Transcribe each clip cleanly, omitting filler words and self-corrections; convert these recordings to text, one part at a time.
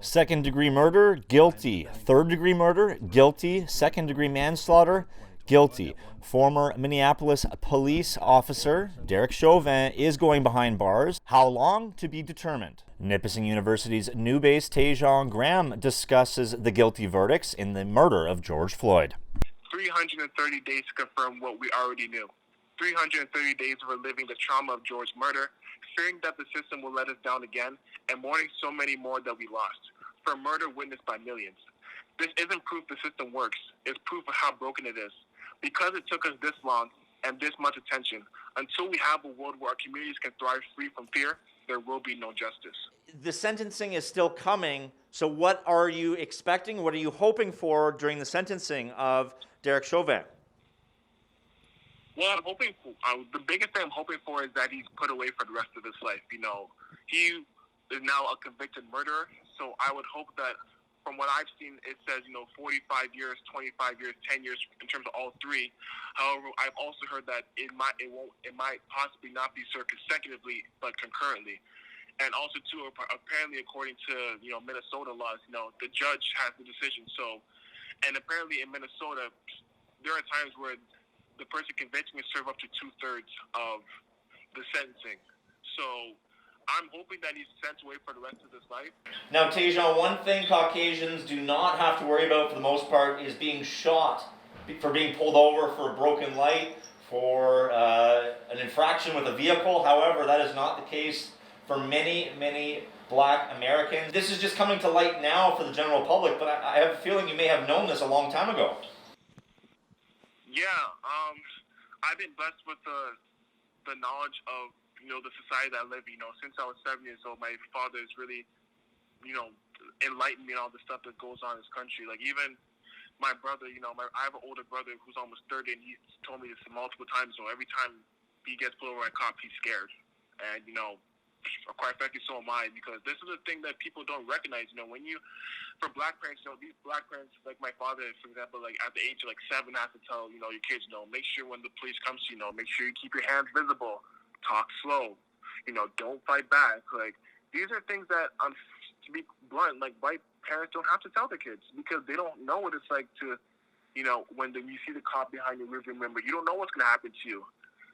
Second-degree murder, guilty. Third-degree murder, guilty. Second-degree manslaughter, guilty. Former Minneapolis police officer Derek Chauvin is going behind bars. How long? To be determined. Nipissing University's NUBase Taijon Eccleston-Graham discusses the guilty verdicts in the murder of George Floyd. 330 days to confirm what we already knew. 330 days of reliving the trauma of George's murder, fearing that the system will let us down again, and mourning so many more that we lost. For a murder witnessed by millions. This isn't proof the system works. It's proof of how broken it is. Because it took us this long and this much attention, until we have a world where our communities can thrive free from fear, there will be no justice. The sentencing is still coming, so what are you expecting? What are you hoping for during the sentencing of Derek Chauvin? Well, I'm hoping for, the biggest thing I'm hoping for is that he's put away for the rest of his life. You know, he is now a convicted murderer, so I would hope that, from what I've seen, it says, 45 years, 25 years, 10 years in terms of all three. However, I've also heard that it might possibly not be served consecutively, but concurrently. And also, too, apparently, according to, Minnesota laws, the judge has the decision. So, and apparently in Minnesota, there are times where the person convicted will serve up to 2/3 of the sentencing. So I'm hoping that he's sent away for the rest of his life. Now, Taijon, one thing Caucasians do not have to worry about for the most part is being shot for being pulled over for a broken light, for an infraction with a vehicle. However, that is not the case for many, many Black Americans. This is just coming to light now for the general public, but I have a feeling you may have known this a long time ago. Yeah, I've been blessed with the knowledge of the society that I live in. Since I was 7 years old, my father has really enlightened me on all the stuff that goes on in this country. Like, even my brother, I have an older brother who's almost 30, and he's told me this multiple times. So every time he gets pulled over by a cop, he's scared. And quite frankly, so am I, because this is the thing that people don't recognize. For Black parents, these Black parents, like my father, for example, like at the age of 7, have to tell your kids, make sure when the police comes to you, make sure you keep your hands visible, talk slow, don't fight back. Like, these are things that, to be blunt, like, white parents don't have to tell their kids, because they don't know what it's like to, when you see the cop behind your rearview mirror, you don't know what's going to happen to you.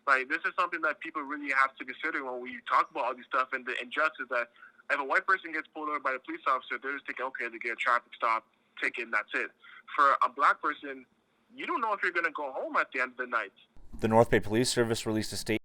Like, this is something that people really have to consider when we talk about all these stuff, and the injustice that if a white person gets pulled over by a police officer, they're just thinking, okay, they get a traffic stop, ticket, and that's it. For a Black person, you don't know if you're going to go home at the end of the night. The North Bay Police Service released a statement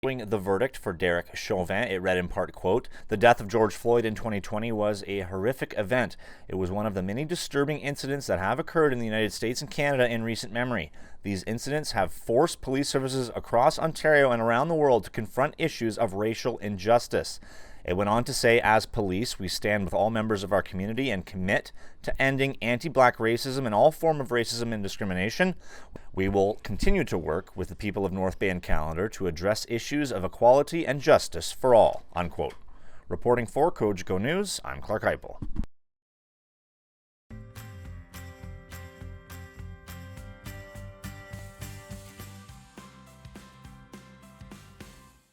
following the verdict for Derek Chauvin. It read in part, quote, "The death of George Floyd in 2020 was a horrific event. It was one of the many disturbing incidents that have occurred in the United States and Canada in recent memory. These incidents have forced police services across Ontario and around the world to confront issues of racial injustice." It went on to say, "As police, we stand with all members of our community and commit to ending anti-Black racism and all form of racism and discrimination. We will continue to work with the people of North Bay and Callander to address issues of equality and justice for all," unquote. Reporting for Cogeco News, I'm Clarke Heipel.